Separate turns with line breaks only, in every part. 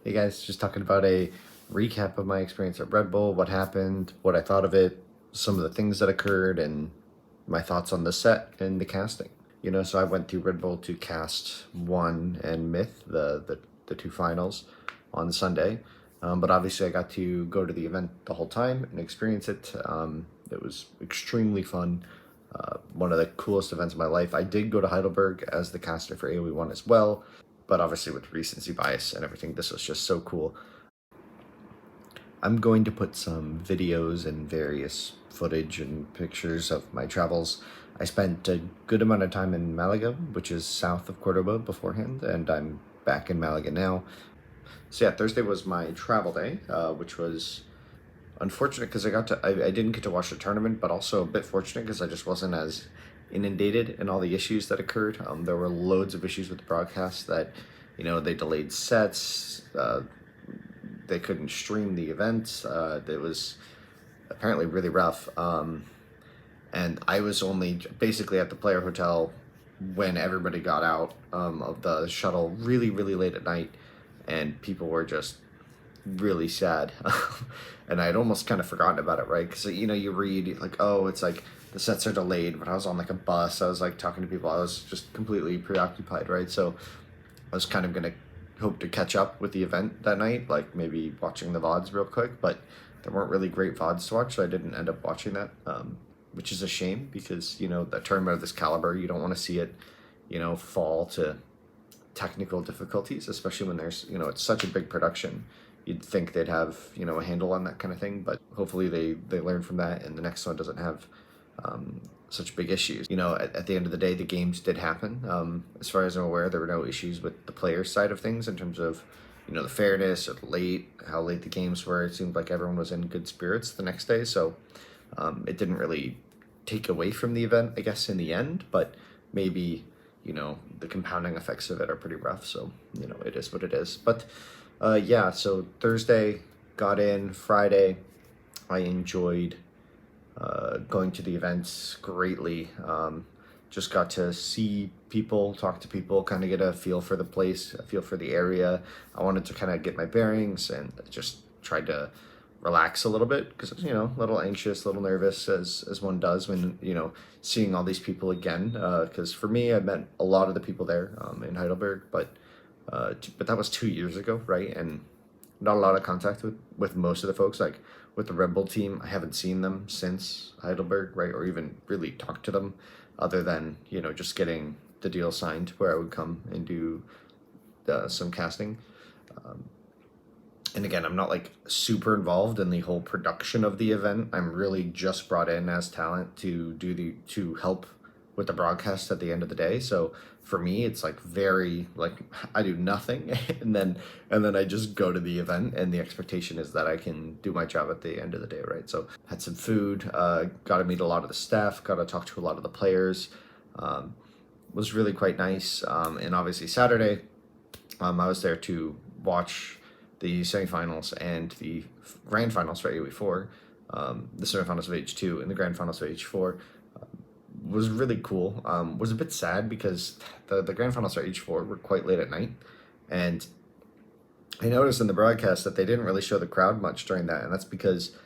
Hey guys, just talking about a recap of my experience at Red Bull, what happened, what I thought of it, some of the things that occurred, and my thoughts on the set and the casting. So I went to Red Bull to cast One and Myth, the two finals, on Sunday. But obviously I got to go to the event the whole time and experience it. It was extremely fun. One of the coolest events of my life. I did go to Heidelberg as the caster for AoE1 as well, but obviously with recency bias and everything, this was just so cool. I'm going to put some videos and various footage and pictures of my travels. I spent a good amount of time in Malaga, which is south of Cordoba beforehand, and I'm back in Malaga now. So yeah, Thursday was my travel day, which was unfortunate because I didn't get to watch the tournament, but also a bit fortunate because I just wasn't as inundated in all the issues that occurred. There were loads of issues with the broadcast that, they delayed sets, they couldn't stream the event. It was apparently really rough. And I was only basically at the player hotel when everybody got out of the shuttle really, really late at night, and people were just really sad. And I'd almost kind of forgotten about it, right? Because you read like, oh, it's like the sets are delayed, but I was on like a bus, I was like talking to people, I was just completely preoccupied, right? So I was kind of gonna hope to catch up with the event that night, like maybe watching the VODs real quick, but there weren't really great VODs to watch, so I didn't end up watching that, which is a shame because, the tournament of this caliber, you don't want to see it, fall to technical difficulties, especially when there's, it's such a big production. You'd think they'd have, a handle on that kind of thing, but hopefully they learn from that and the next one doesn't have such big issues. At the end of the day, the games did happen. As far as I'm aware, there were no issues with the player side of things in terms of, the fairness or how late the games were. It seemed like everyone was in good spirits the next day, so it didn't really take away from the event, I guess, in the end, but maybe, the compounding effects of it are pretty rough, so, it is what it is. But yeah, so Thursday, got in. Friday, I enjoyed going to the events greatly. Just got to see people, talk to people, kind of get a feel for the place, a feel for the area. I wanted to kind of get my bearings and just tried to relax a little bit because, a little anxious, a little nervous as one does when, seeing all these people again. Because for me, I met a lot of the people there in Heidelberg, but that was 2 years ago, right? And not a lot of contact with most of the folks. Like with the Red Bull team, I haven't seen them since Heidelberg, right? Or even really talked to them other than, just getting the deal signed where I would come and do some casting. And again, I'm not like super involved in the whole production of the event. I'm really just brought in as talent to help with the broadcast at the end of the day. So for me, it's like very like I do nothing and then I just go to the event and the expectation is that I can do my job at the end of the day, right? So had some food, got to meet a lot of the staff, got to talk to a lot of the players. Was really quite nice. And obviously Saturday, I was there to watch the semifinals and the grand finals for AoE4, the semifinals of H2 and the grand finals of H4. Was really cool. Was a bit sad because the grand finals for H4 were quite late at night, and I noticed in the broadcast that they didn't really show the crowd much during that, and that's because,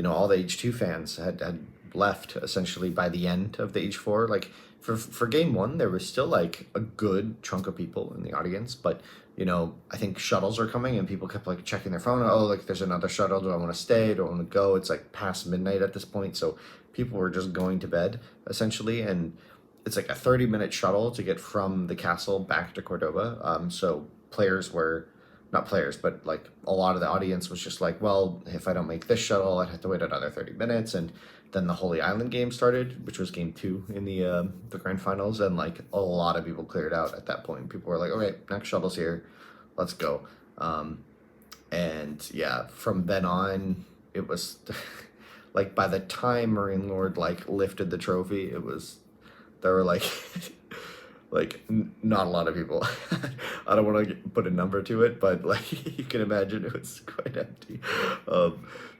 all the H2 fans had left essentially by the end of the H4. Like for game one, there was still like a good chunk of people in the audience, but I think shuttles are coming and people kept like checking their phone. Oh, like there's another shuttle. Do I want to stay? Do I want to go? It's like past midnight at this point, so people were just going to bed essentially, and it's like a 30-minute shuttle to get from the castle back to Cordoba. So players were not players, but like a lot of the audience was just like, well, if I don't make this shuttle, I'd have to wait another 30 minutes. And then the Holy Island game started, which was game 2 in the grand finals, and like a lot of people cleared out at that point. People were like, okay, next shuttle's here, let's go. And yeah, from then on, it was like by the time Marine Lord like lifted the trophy, there were like not a lot of people. I don't want to put a number to it, but like you can imagine it was quite empty,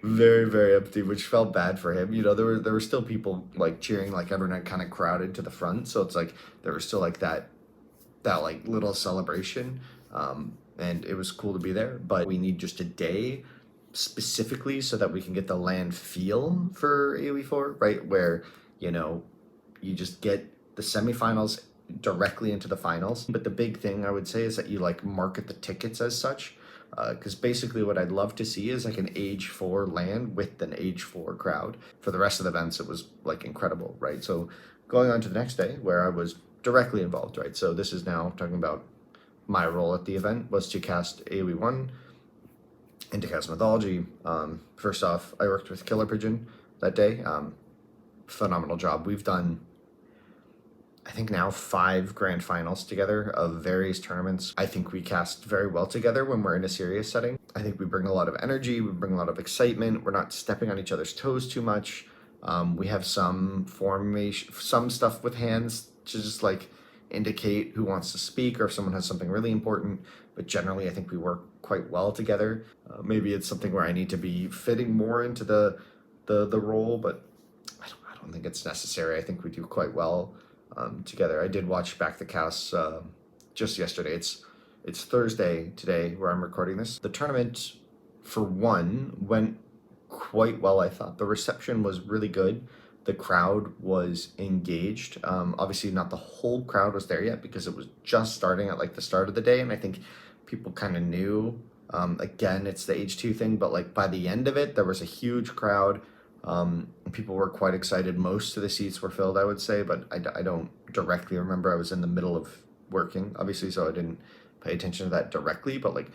very very empty, which felt bad for him. There were still people like cheering, like everyone kind of crowded to the front, so it's like there was still like that like little celebration. and it was cool to be there. But we need just a day specifically so that we can get the land feel for AoE4, right? Where, you know, you just get the semifinals directly into the finals. But the big thing I would say is that you like market the tickets as such. Because basically what I'd love to see is like an age 4 land with an age 4 crowd. For the rest of the events, it was like incredible, right? So going on to the next day where I was directly involved, right? So this is now talking about my role at the event was to cast AoE1 and to cast Mythology. First off, I worked with Killer Pigeon that day. Phenomenal job. We've done, I think now 5 grand finals together of various tournaments. I think we cast very well together when we're in a serious setting. I think we bring a lot of energy, we bring a lot of excitement. We're not stepping on each other's toes too much. We have some formation, some stuff with hands to just like indicate who wants to speak or if someone has something really important. But generally, I think we work quite well together. Maybe it's something where I need to be fitting more into the role, but I don't think it's necessary. I think we do quite well together. I did watch back the casts just yesterday. It's Thursday today where I'm recording this. The tournament, for one, went quite well, I thought. The reception was really good. The crowd was engaged. Obviously, not the whole crowd was there yet because it was just starting at like the start of the day, and I think people kind of knew. Again, it's the H2 thing, but like by the end of it, there was a huge crowd. People were quite excited. Most of the seats were filled, I would say, but I don't directly remember. I was in the middle of working, obviously, so I didn't pay attention to that directly, but like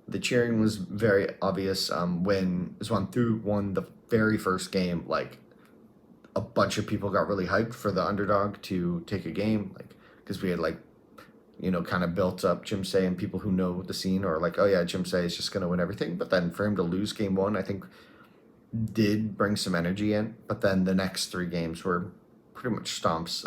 the cheering was very obvious. When Zwantu won the very first game, like a bunch of people got really hyped for the underdog to take a game, like because we had like, you know, kind of built up Chimsei and people who know the scene or like, oh yeah, Chimsei is just going to win everything. But then for him to lose game 1, I think did bring some energy in. But then the next 3 games were pretty much stomps,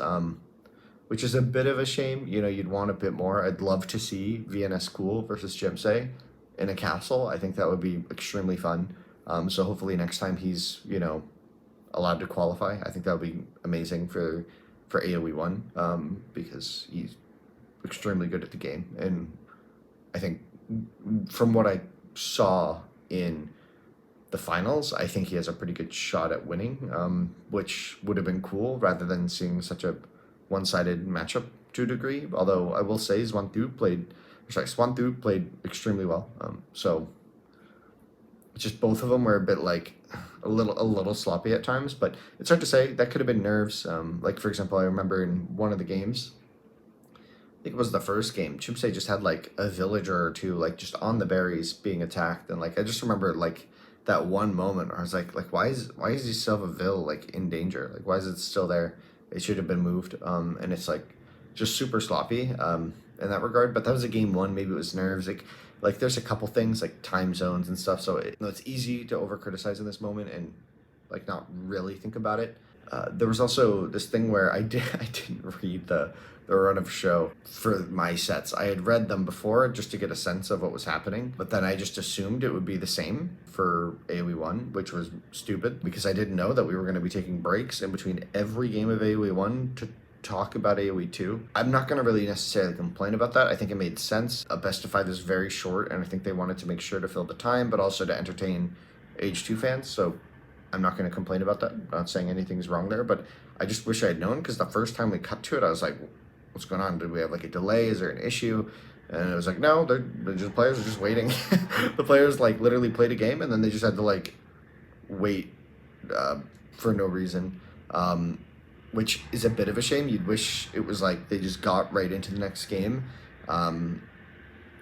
which is a bit of a shame. You know, you'd want a bit more. I'd love to see VNS Cool versus Chimsei in a castle. I think that would be extremely fun. So hopefully next time he's, you know, allowed to qualify, I think that would be amazing for AoE1 because he's extremely good at the game. And I think from what I saw in the finals, I think he has a pretty good shot at winning, which would have been cool rather than seeing such a one-sided matchup to a degree. Although I will say Swantu played extremely well. So it's just both of them were a bit like a little sloppy at times, but it's hard to say. That could have been nerves. Like for example, I remember in one of the games, I think it was the first game, Chimsei just had like a villager or two like just on the berries being attacked, and like I just remember like that one moment where I was like why is he still have a vill like in danger? Like why is it still there? It should have been moved. And it's like just super sloppy in that regard. But that was a game 1. Maybe it was nerves. Like there's a couple things like time zones and stuff. So it's easy to over criticize in this moment and like not really think about it. There was also this thing where I didn't read the run of show for my sets. I had read them before just to get a sense of what was happening, but then I just assumed it would be the same for AoE1, which was stupid because I didn't know that we were going to be taking breaks in between every game of AoE1 to talk about AoE2. I'm not going to really necessarily complain about that. I think it made sense. A best of 5 is very short, and I think they wanted to make sure to fill the time, but also to entertain H2 fans, so I'm not going to complain about that. I'm not saying anything's wrong there, but I just wish I had known because the first time we cut to it, I was like, what's going on? Did we have like a delay? Is there an issue? And it was like, no, players are just waiting. The players like literally played a game and then they just had to like wait for no reason, which is a bit of a shame. You'd wish it was like they just got right into the next game.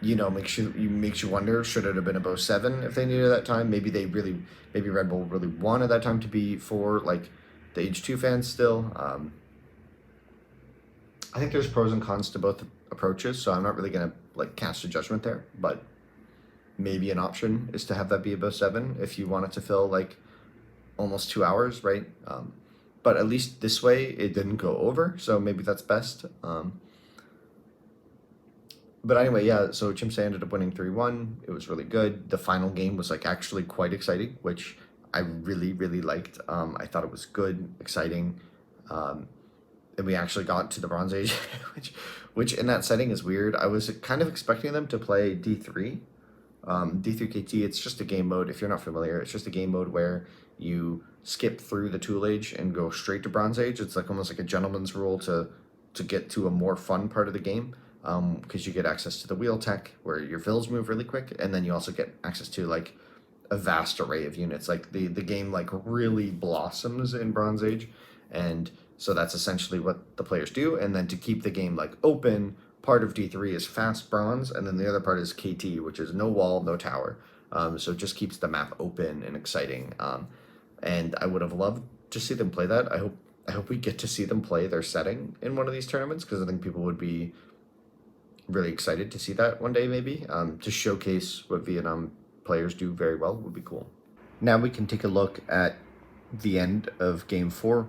You know, makes you wonder, should it have been above 7 if they needed that time? Maybe Red Bull really wanted that time to be for like the H2 fans still. I think there's pros and cons to both approaches, so I'm not really gonna like cast a judgment there, but maybe an option is to have that be above 7 if you want it to fill like almost 2 hours, right? But at least this way it didn't go over, so maybe that's best. But anyway, yeah, so Chimsei ended up winning 3-1. It was really good. The final game was like actually quite exciting, which I really, really liked. I thought it was good, exciting. and we actually got to the Bronze Age, which in that setting is weird. I was kind of expecting them to play D3. D3KT, it's just a game mode. If you're not familiar, it's just a game mode where you skip through the Tool Age and go straight to Bronze Age. It's like almost like a gentleman's rule to get to a more fun part of the game, because you get access to the wheel tech where your fills move really quick, and then you also get access to like a vast array of units. Like the game like really blossoms in Bronze Age, and so that's essentially what the players do. And then to keep the game like open, part of D3 is fast bronze, and then the other part is KT, which is no wall, no tower. So it just keeps the map open and exciting. And I would have loved to see them play that. I hope we get to see them play their setting in one of these tournaments, because I think people would be really excited to see that one day, maybe. To showcase what Vietnam players do very well would be cool. Now we can take a look at the end of Game 4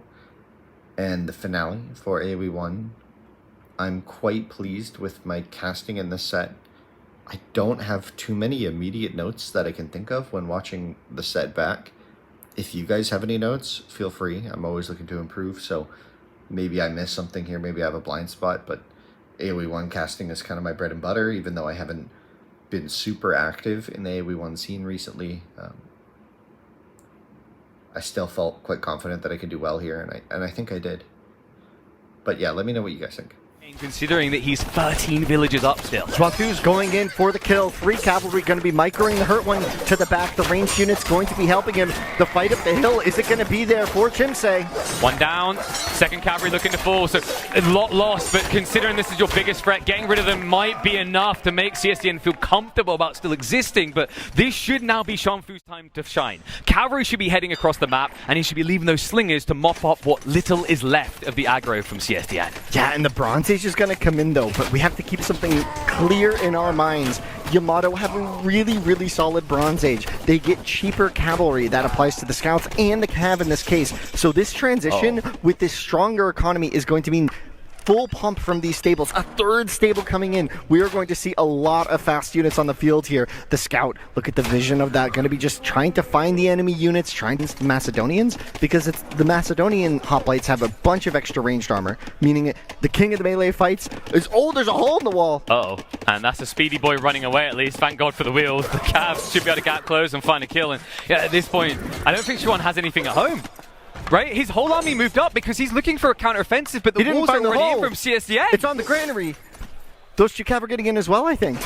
and the finale for AoE1. I'm quite pleased with my casting in this set. I don't have too many immediate notes that I can think of when watching the set back. If you guys have any notes, feel free. I'm always looking to improve, so maybe I missed something here, maybe I have a blind spot, but AoE1 casting is kind of my bread and butter, even though I haven't been super active in the AoE1 scene recently. I still felt quite confident that I could do well here, and I think I did. But yeah, let me know what you guys think.
Considering that he's 13 villages up still.
Xuanfu's going in for the kill. 3 cavalry going to be microing the hurt one to the back. The ranged unit's going to be helping him. The fight up the hill, is it going to be there for Chimsei?
One down, second cavalry looking to fall, so a lot lost, but considering this is your biggest threat, getting rid of them might be enough to make CSDN feel comfortable about still existing, but this should now be Xuanfu's time to shine. Cavalry should be heading across the map, and he should be leaving those slingers to mop up what little is left of the aggro from CSDN.
Yeah, and the Bronze Age is going to come in though, but we have to keep something clear in our minds. Yamato have a really, really solid Bronze Age. They get cheaper cavalry. That applies to the scouts and the cav in this case. So this transition with this stronger economy is going to mean full pump from these stables. A third stable coming in. We are going to see a lot of fast units on the field here. The scout, look at the vision of that. Going to be just trying to find the enemy units, trying to the Macedonians, because it's the Macedonian hoplites have a bunch of extra ranged armor, meaning the king of the melee fights is, oh, there's a hole in the wall.
Uh-oh, and that's a speedy boy running away at least. Thank God for the wheels. The Cavs should be able to gap close and find a kill. And yeah, at this point, I don't think Xuan has anything at home. Right? His whole army moved up because he's looking for a counter-offensive, but the walls are already in from CSDN.
It's on the granary. Those 2 cav are getting in as well, I think.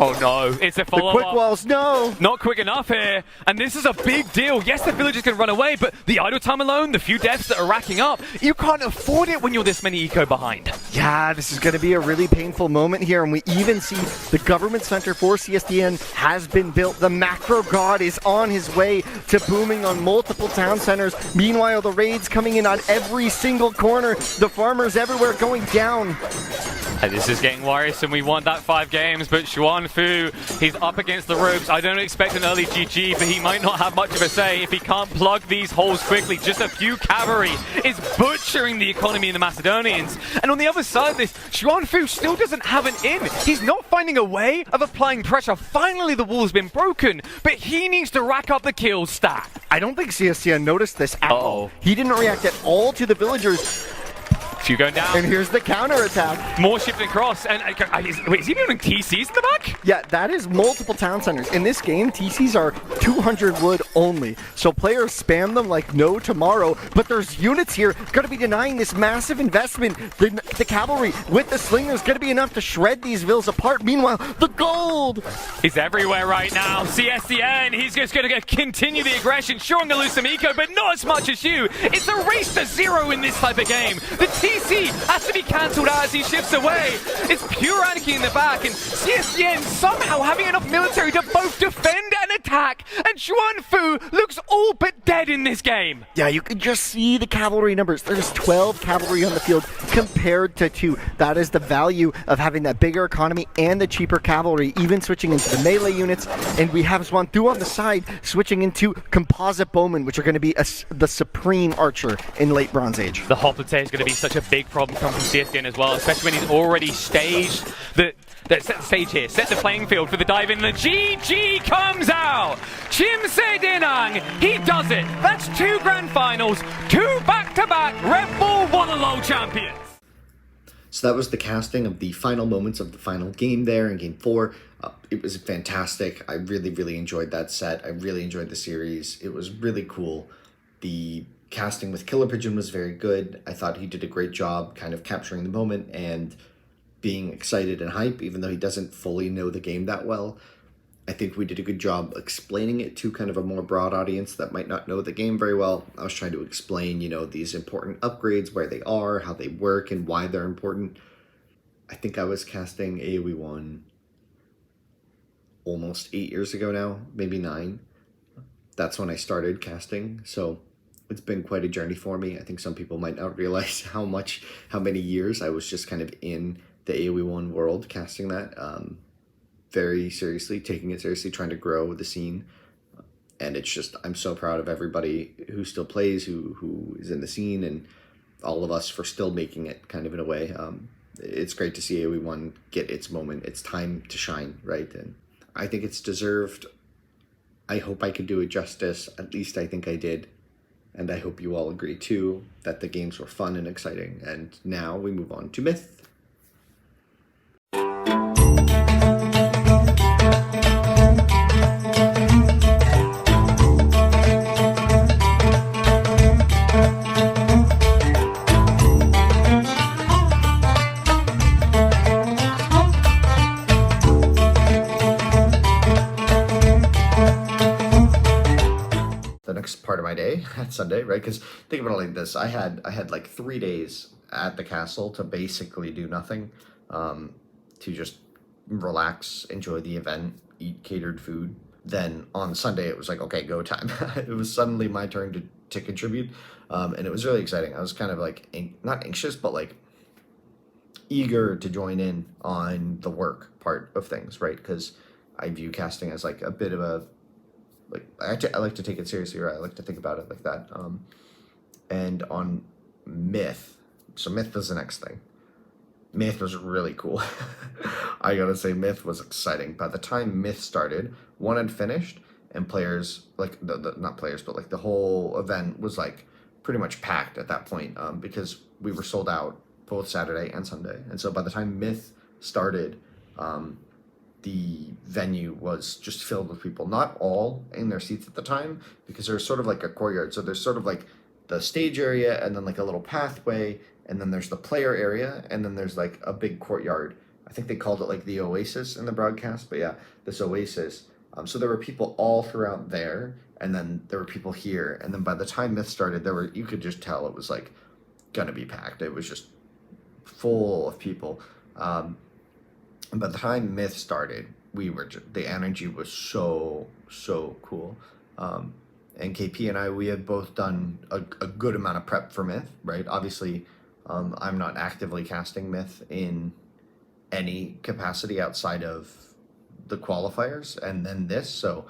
Oh no, it's a follow-up.
The quick walls, no!
Not quick enough here, and this is a big deal. Yes, the villagers can run away, but the idle time alone, the few deaths that are racking up, you can't afford it when you're this many eco behind.
Yeah, this is going to be a really painful moment here, and we even see the government center for CSDN has been built. The macro god is on his way to booming on multiple town centers. Meanwhile, the raids coming in on every single corner. The farmers everywhere going down.
And this is getting worrisome. We want that 5 games, but Xuanfu, he's up against the ropes. I don't expect an early GG, but he might not have much of a say if he can't plug these holes quickly. Just a few cavalry is butchering the economy in the Macedonians. And on the other side of this, Xuanfu still doesn't have an in. He's not finding a way of applying pressure. Finally, the wall's been broken, but he needs to rack up the kill stat.
I don't think CSDN noticed this at all. He didn't react at all to the villagers.
Few going down.
And here's the counter-attack.
More shifting across. And wait, is he doing TCs in the back?
Yeah, that is multiple town centers. In this game, TCs are 200 wood only. So players spam them like no tomorrow. But there's units here going to be denying this massive investment. The cavalry with the slingers going to be enough to shred these villas apart. Meanwhile, the gold!
He's everywhere right now. CSDN, he's just going to continue the aggression. Sure, I'm going to lose some eco, but not as much as you. It's a race to 0 in this type of game. The TC has to be cancelled out as he shifts away. It's pure anarchy in the back, and CSDN somehow having enough military to both defend and attack, and Xuanfu looks all but dead in this game.
Yeah, you can just see the cavalry numbers. There's 12 cavalry on the field compared to 2. That is the value of having that bigger economy and the cheaper cavalry, even switching into the melee units. And we have Xuanfu on the side switching into composite bowmen, which are going to be the supreme archer in late Bronze Age.
The hoplite is going to be such a big problem come from CSDN as well, especially when he's already staged set the stage here, set the playing field for the dive in. The GG comes out! out. Chimse Dinang, he does it. That's 2 grand finals, 2 back-to-back Red Bull Wololo champions.
So that was the casting of the final moments of the final game there in Game 4. It was fantastic. I really, really enjoyed that set. I really enjoyed the series. It was really cool. The casting with Killer Pigeon was very good. I thought he did a great job kind of capturing the moment and being excited and hype, even though he doesn't fully know the game that well. I think we did a good job explaining it to kind of a more broad audience that might not know the game very well. I was trying to explain, you know, these important upgrades, where they are, how they work, and why they're important. I think I was casting AoE1 almost 8 years ago now, maybe 9. That's when I started casting, so it's been quite a journey for me. I think some people might not realize how many years I was just kind of in the AoE1 world casting that. Very seriously, taking it seriously, trying to grow the scene. And it's just, I'm so proud of everybody who still plays, who is in the scene, and all of us for still making it kind of in a way. It's great to see AoE1 get its moment. It's time to shine, right? And I think it's deserved. I hope I could do it justice. At least I think I did. And I hope you all agree too, that the games were fun and exciting. And now we move on to Myth. Part of my day at Sunday, right? Because think about it like this: I had like 3 days at the castle to basically do nothing, to just relax, enjoy the event, eat catered food. Then on Sunday it was like, okay, go time. It was suddenly my turn to contribute, and it was really exciting. I was kind of like not anxious, but like eager to join in on the work part of things, right? Because I view casting as like a bit of a I like to take it seriously, right? I like to think about it like that. And on Myth, so Myth was the next thing. Myth was really cool. I gotta say, Myth was exciting. By the time Myth started, one had finished, and players, like, not players, but like the whole event was like pretty much packed at that point, because we were sold out both Saturday and Sunday. And so by the time Myth started, the venue was just filled with people, not all in their seats at the time, because there's sort of like a courtyard. So there's sort of like the stage area, and then like a little pathway, and then there's the player area, and then there's like a big courtyard. I think they called it like the Oasis in the broadcast, but yeah, this Oasis. So there were people all throughout there, and then there were people here. And then by the time Myth started, you could just tell it was like gonna be packed. It was just full of people. And by the time Myth started, the energy was so cool. And KP and I, we had both done a good amount of prep for Myth, right? Obviously, I'm not actively casting Myth in any capacity outside of the qualifiers and then this. So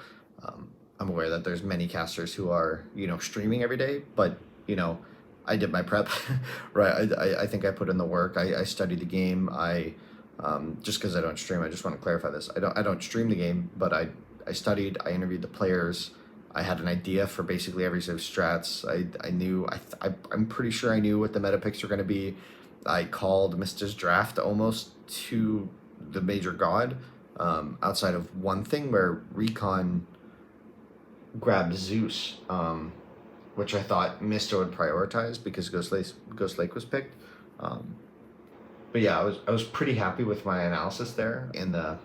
I'm aware that there's many casters who are, streaming every day, but, I did my prep, right? I think I put in the work. I studied the game. Just because I don't stream, I just want to clarify this. I don't stream the game, but I studied, I interviewed the players. I had an idea for basically every set of strats. I'm pretty sure I knew what the meta picks were going to be. I called Mista's draft almost to the major god, outside of one thing where Recon grabbed Zeus, which I thought Mista would prioritize because Ghost Lake was picked. But yeah, I was pretty happy with my analysis there in the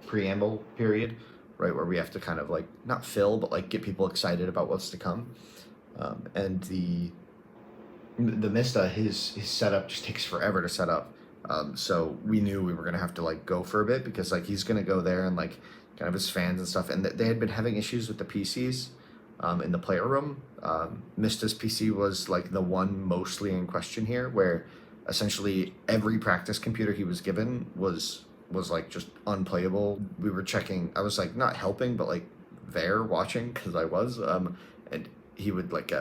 preamble period, right, where we have to kind of like not fill, but like get people excited about what's to come. And the Mista, his setup just takes forever to set up. So we knew we were gonna have to like go for a bit, because like he's gonna go there and like kind of his fans and stuff, and they had been having issues with the PCs in the player room. Mista's PC was like the one mostly in question here, where essentially every practice computer he was given was like just unplayable. We were checking, I was like not helping, but like there watching, because I was, and he would like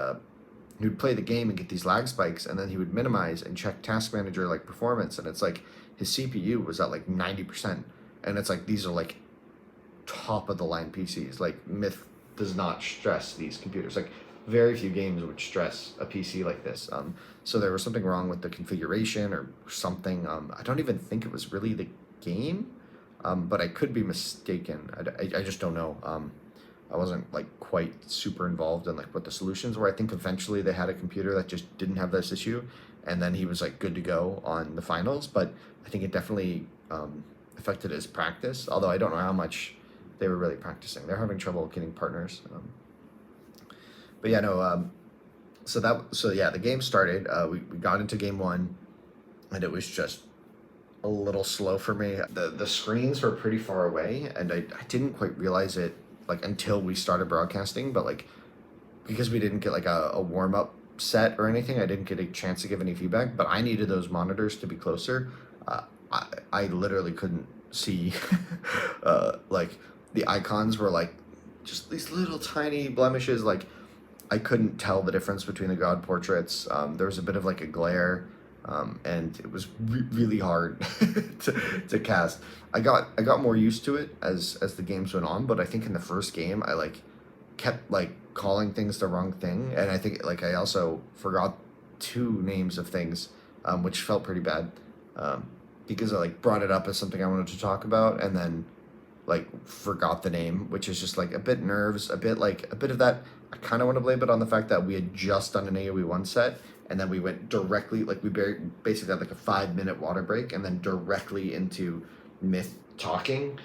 he would play the game and get these lag spikes, and then he would minimize and check task manager like performance, and it's like his CPU was at like 90%, and it's like these are like top of the line PCs. Like Myth does not stress these computers. Like very few games would stress a PC like this. So there was something wrong with the configuration or something. I don't even think it was really the game, but I could be mistaken. I just don't know. I wasn't like quite super involved in like what the solutions were. I think eventually they had a computer that just didn't have this issue, and then he was like good to go on the finals. But I think it definitely affected his practice. Although I don't know how much they were really practicing. They're having trouble getting partners. But yeah, no. So yeah, the game started. We got into game one, and it was just a little slow for me. The screens were pretty far away, and I didn't quite realize it like until we started broadcasting. But like because we didn't get like a warm up set or anything, I didn't get a chance to give any feedback. But I needed those monitors to be closer. I literally couldn't see like the icons were like just these little tiny blemishes. Like I couldn't tell the difference between the god portraits. There was a bit of like a glare, and it was really hard to cast. I got more used to it as the games went on, but I think in the first game I like kept like calling things the wrong thing, and I think like I also forgot 2 names of things, which felt pretty bad, because I like brought it up as something I wanted to talk about, and then like forgot the name, which is just like a bit nerves, a bit of that. I kind of want to blame it on the fact that we had just done an AoE1 set, and then we went directly, like we basically had like a 5-minute water break, and then directly into Myth talking.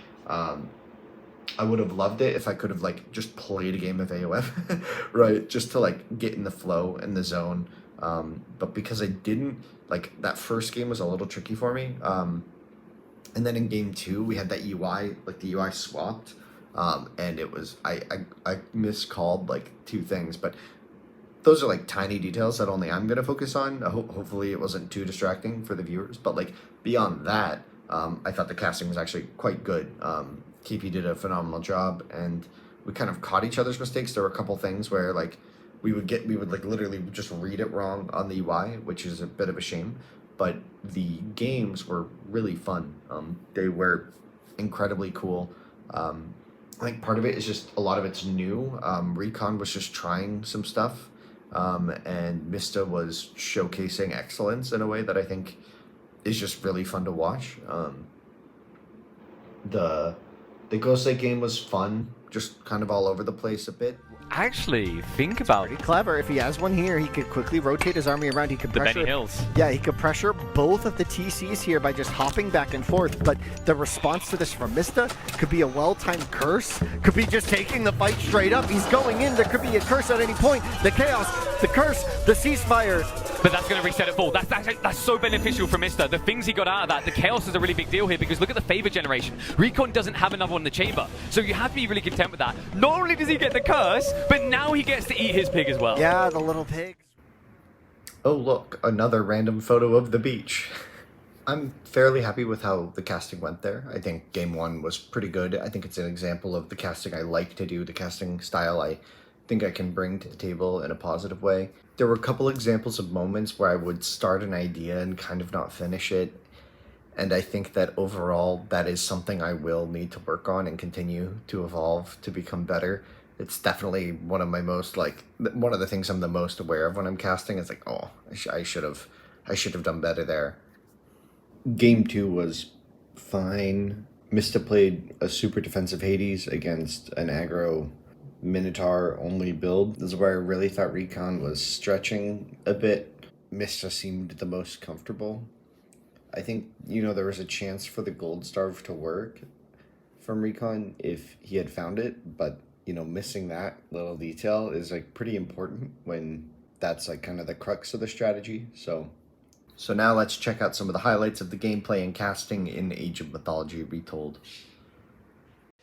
I would have loved it if I could have like just played a game of AoM, right? Just to like get in the flow and the zone. But because I didn't, like that first game was a little tricky for me. And then in game 2, we had that UI, like the UI swapped. And it was, I miscalled like 2 things, but those are like tiny details that only I'm going to focus on. Hopefully it wasn't too distracting for the viewers, but like beyond that, I thought the casting was actually quite good. KP did a phenomenal job, and we kind of caught each other's mistakes. There were a couple things where like we would like literally just read it wrong on the UI, which is a bit of a shame, but the games were really fun. They were incredibly cool. I think part of it is just a lot of it's new. Recon was just trying some stuff, and Mista was showcasing excellence in a way that I think is just really fun to watch. The Ghostlight game was fun, just kind of all over the place a bit.
Actually, think about
Pretty clever. If he has one here, he could quickly rotate his army around. He could
the
pressure.
Benny Hills.
Yeah, he could pressure both of the TCs here by just hopping back and forth. But the response to this from Mista could be a well-timed curse. Could be just taking the fight straight up. He's going in. There could be a curse at any point. The chaos, the curse, the ceasefire.
But that's going to reset it full. That's so beneficial for Mista. The things he got out of that, the chaos is a really big deal here, because look at the favor generation. Recon doesn't have another one in the chamber, so you have to be really content with that. Not only does he get the curse, but now he gets to eat his pig as well.
Yeah, the little pigs.
Oh look, another random photo of the beach. I'm fairly happy with how the casting went there. I think game 1 was pretty good. I think it's an example of the casting I like to do, the casting style I think I can bring to the table in a positive way. There were a couple examples of moments where I would start an idea and kind of not finish it. And I think that overall, that is something I will need to work on and continue to evolve to become better. It's definitely one of my most, like, one of the things I'm the most aware of when I'm casting. It's like, oh, I should have done better there. Game 2 was fine. Mista played a super defensive Hades against an aggro Minotaur only build. This is where I really thought Recon was stretching a bit. Mista seemed the most comfortable. I think, there was a chance for the gold starve to work from Recon if he had found it, but missing that little detail is like pretty important when that's like kind of the crux of the strategy. So now let's check out some of the highlights of the gameplay and casting in Age of Mythology Retold.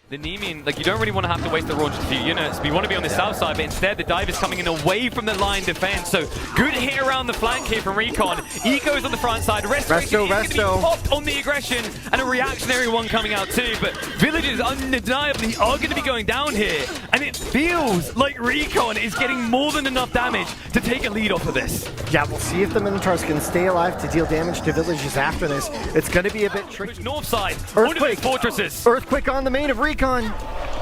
The Nemean, like, you don't really want to have to waste the launch to few units, but you want to be on the south side, but instead the dive is coming in away from the line defense. So good hit around the flank here from Recon. Eco's on the front side. Resto popped on the aggression, and a reactionary one coming out too. But villages undeniably are going to be going down here, and it feels like Recon is getting more than enough damage to take a lead off of this.
Yeah, we'll see if the Minotaurs can stay alive to deal damage to villages after this. It's going to be a bit tricky.
North side, one of those fortresses.
Earthquake on the main of Recon. Recon.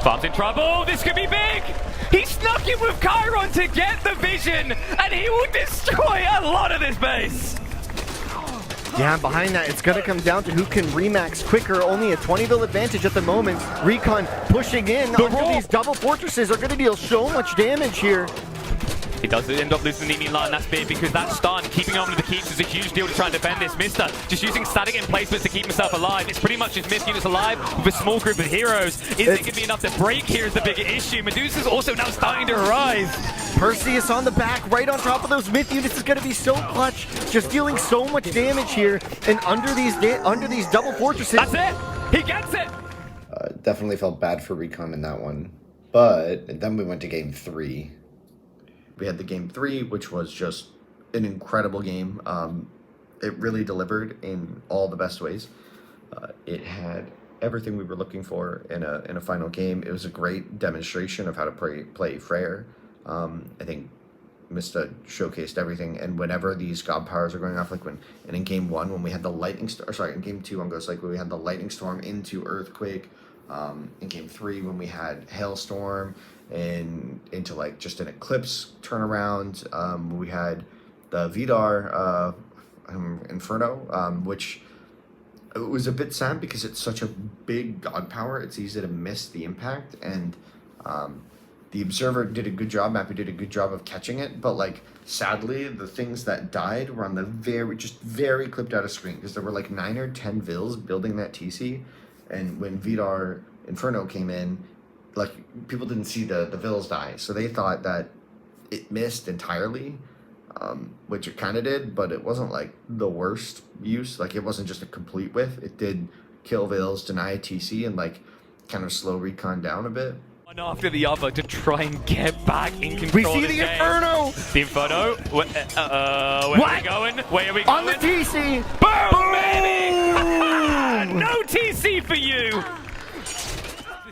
Farm's in trouble. This could be big. He snuck in with Chiron to get the vision, and he will destroy a lot of this base.
Yeah, behind that, it's going to come down to who can remax quicker. Only a 20 advantage at the moment. Recon pushing in onto these double fortresses are going to deal so much damage here.
He does end up losing the enemy line. That's big because that stun, keeping on with the keeps, is a huge deal to try and defend this. Mister just using static emplacements to keep himself alive. It's pretty much just Myth units alive with a small group of heroes. Is it going to be enough to break here is the bigger issue. Medusa's also now starting to rise.
Perseus on the back, right on top of those Myth units is going to be so clutch. Just dealing so much damage here. And under these double fortresses.
That's it. He gets it.
Definitely felt bad for Recon in that one. But then we went to game 3. We had the game 3, which was just an incredible game. It really delivered in all the best ways. It had everything we were looking for in a final game. It was a great demonstration of how to play Freyr. I think Mista showcased everything, and whenever these god powers are going off, like in game 1 when we had the lightning in game 2 on Ghost Lake, when we had the lightning storm into earthquake, in game 3 when we had hailstorm and into like just an eclipse turnaround, we had the Vidar Inferno, which it was a bit sad because it's such a big god power. It's easy to miss the impact, and the Observer did a good job, Mappy did a good job of catching it, but like sadly the things that died were on the very clipped out of screen, because there were like 9 or 10 vills building that TC, and when Vidar Inferno came in, like people didn't see the vills die, so they thought that it missed entirely, which it kind of did, but it wasn't like the worst use. Like it wasn't just a complete whiff. It did kill vills, deny a TC, and like kind of slow Recon down a bit.
One after the other to try and get back in control.
We see
of this
the
game.
Inferno!
The Inferno? Where are we going? Where are we going?
On the TC!
Boom, baby! No TC for you!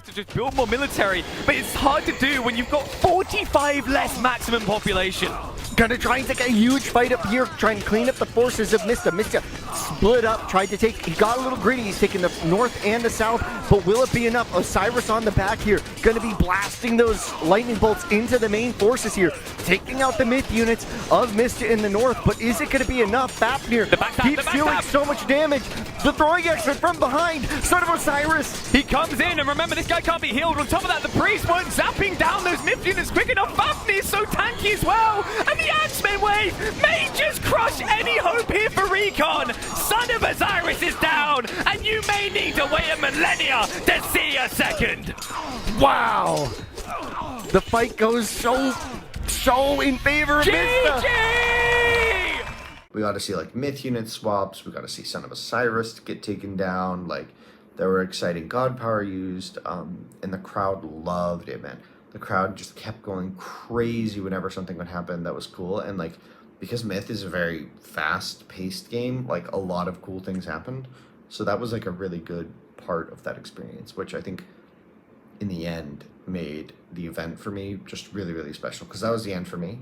To just build more military, but it's hard to do when you've got 45 less maximum population.
Gonna try and take a huge fight up here, try and clean up the forces of Mista. Mista split up, tried to take, he got a little greedy, he's taking the north and the south, but will it be enough? Osiris on the back here, gonna be blasting those lightning bolts into the main forces here, taking out the Myth units of Mista in the north, but is it gonna be enough? Fafnir keeps dealing so much damage. The throwing expert from behind, son of Osiris.
He comes in, and remember, this guy can't be healed. On top of that, the priests weren't zapping down those Myth units quick enough. Fafnir's so tanky as well, and the Axeman wave may just crush any hope here for Recon. Son of Osiris is down, and you may need to wait a millennia to see a second.
Wow. The fight goes so in favor of Mista.
GG!
We got to see like Myth unit swaps. We got to see Son of Osiris get taken down. Like there were exciting god power used, and the crowd loved it, man. The crowd just kept going crazy whenever something would happen that was cool, and like because Myth is a very fast-paced game, like a lot of cool things happened. So that was like a really good part of that experience, which I think in the end made the event for me just really special, because that was the end for me.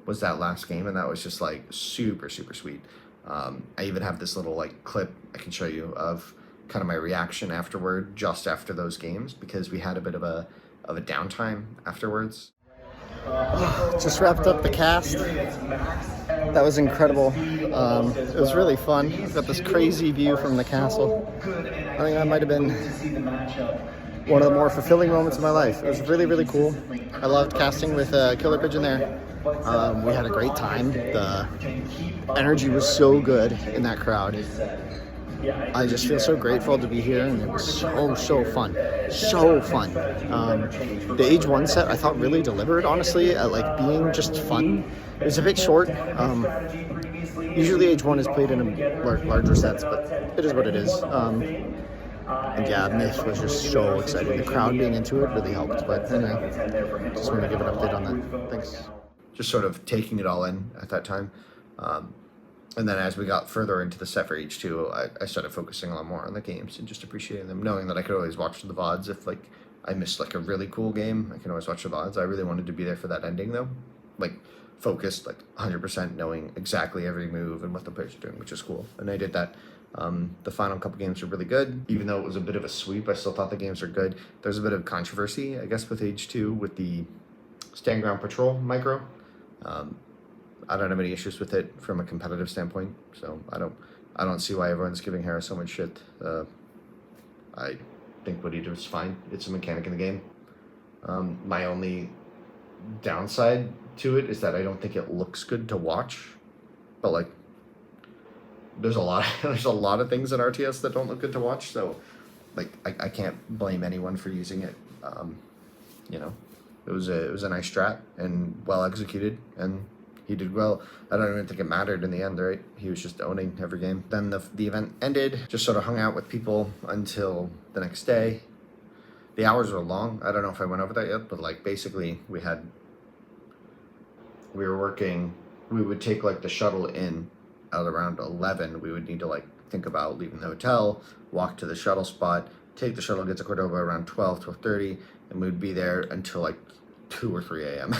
Was that last game, and that was just like super sweet. I even have this little like clip I can show you of kind of my reaction afterward, just after those games, because we had a bit of a downtime afterwards.
Just wrapped up the cast. That was incredible. It was really fun. I've got this crazy view from the castle. I think that might have been one of the more fulfilling moments of my life. It was really cool. I loved casting with Killer Pigeon there. We had a great time. The energy was so good in that crowd. I just feel so grateful to be here, and it was so fun. So fun. The Age 1 set I thought really delivered, honestly, at like being just fun. It was a bit short. Usually Age 1 is played in larger sets, but it is what it is. And yeah, Myth was just so exciting. The crowd being into it really helped, but anyway, just want to give an update on that. Thanks.
Just sort of taking it all in at that time. And then as we got further into the set for H2, I started focusing a lot more on the games and just appreciating them, knowing that I could always watch the VODs if like I missed like a really cool game. I can always watch the VODs. I really wanted to be there for that ending though, like focused like 100%, knowing exactly every move and what the players are doing, which is cool. And I did that The final couple games were really good. Even though it was a bit of a sweep, I still thought the games were good. There's a bit of controversy, I guess, with Age 2 with the stand ground patrol micro. I don't have any issues with it from a competitive standpoint, so I don't see why everyone's giving Harris so much shit. I think what he did was fine. It's a mechanic in the game. My only downside to it is that I don't think it looks good to watch, but like there's a lot of things in RTS that don't look good to watch, so like I can't blame anyone for using it. You know, it was a nice strat and well executed, and he did well. I don't even think it mattered in the end, right? He was just owning every game. Then the event ended, just sort of hung out with people until the next day. The hours were long. I don't know if I went over that yet, but like basically we were working, we would take like the shuttle in at around 11. We would need to like think about leaving the hotel, walk to the shuttle spot, take the shuttle, get to Cordova around 12:30, and we would be there until like 2 or 3 a.m.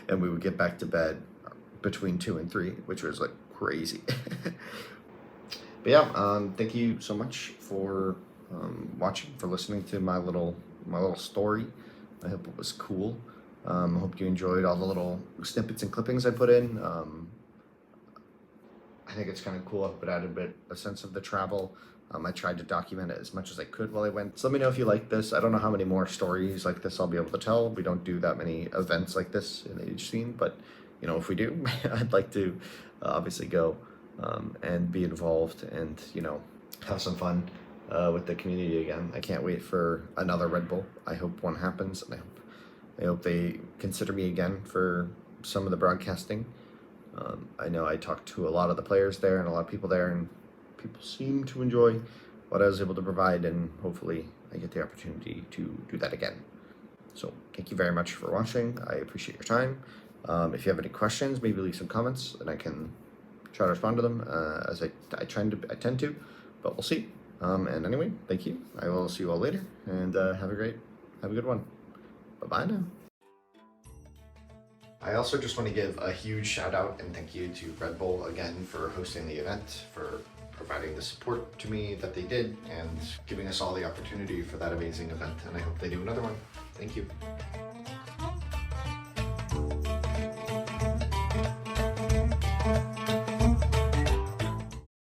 and we would get back to bed between 2 and 3, which was like crazy. But yeah, thank you so much for watching, for listening to my little story. I hope it was cool. I hope you enjoyed all the little snippets and clippings I put in. I think it's kind of cool. I hope it added a sense of the travel. I tried to document it as much as I could while I went. So let me know if you like this. I don't know how many more stories like this I'll be able to tell. We don't do that many events like this in the Age scene, but you know, if we do, I'd like to obviously go and be involved and, you know, have some fun with the community again. I can't wait for another Red Bull. I hope one happens, and I hope they consider me again for some of the broadcasting. I know I talked to a lot of the players there and a lot of people there, and people seem to enjoy what I was able to provide, and hopefully I get the opportunity to do that again. So thank you very much for watching. I appreciate your time. If you have any questions, maybe leave some comments and I can try to respond to them as I tend to, but we'll see. And anyway, thank you. I will see you all later, and have a good one. Bye-bye now. I also just want to give a huge shout out and thank you to Red Bull again for hosting the event, for providing the support to me that they did, and giving us all the opportunity for that amazing event. And I hope they do another one. Thank you.